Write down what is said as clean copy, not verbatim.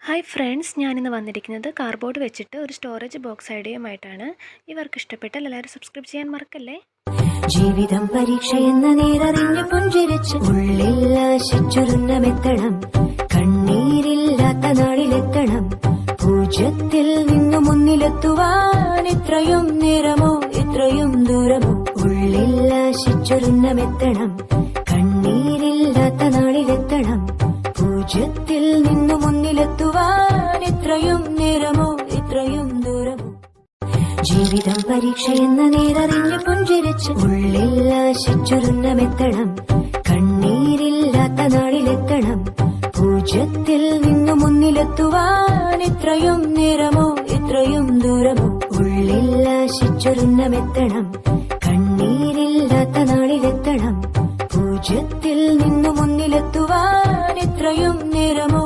Hi friends, ഞാനിന്ന് വന്നിരിക്കുന്നത് cardboard വെച്ചിട്ട് ഒരു സ്റ്റോറേജ് ബോക്സ് ഐഡിയയുമായിട്ടാണ്. ഇവർക്ക് ഇഷ്ടപ്പെട്ടാൽ എല്ലാവരും സബ്സ്ക്രൈബ് ചെയ്യാൻ മറക്കല്ലേ. ജീവിതം പരീക്ഷയെന്ന നേരറിഞ്ഞു പുഞ്ചിരിച്ച് ഉള്ളിൽ ആശിച്ചൊരുന്നമെത്തണം, കണ്ണീരില്ലാത്ത നാളിലെത്തണം, പൂജ്യത്തിൽ നിന്നു മുന്നിലെത്തുവാൻ ഇത്രയും നേരമോ ഇത്രയും ദൂരമോ. ഉള്ളിൽ ആശിച്ചൊരുന്നമെത്തണം, കണ്ണീരില്ലാത്ത നാളിലെത്തണം, പൂജ്യത്തിൽ നിന്നു മുന്നിലെത്തുവാൻ ഇത്രയും നേരമോ ഇത്രയും ദൂരമോ. ജീവിതം പരീക്ഷയെന്ന നേരറിഞ്ഞു പുഞ്ചിരിച്ച് ഉള്ളിൽ ആശിച്ചൊരുന്നമെത്തണം, കണ്ണീരില്ലാത്ത നാളിലെത്തണം, പൂജ്യത്തിൽ നിന്നു മുന്നിലെത്തുവാൻ ഇത്രയും നേരമോ ഇത്രയും ദൂരമോ. ഉള്ളിൽ ആശിച്ചൊരുന്നമെത്തണം, കണ്ണീരില്ലാത്ത നാളിലെത്തണം, പൂജ്യത്തിൽ നിന്നു മുന്നിലെത്തുവാൻ ഇത്രയും നേരമോ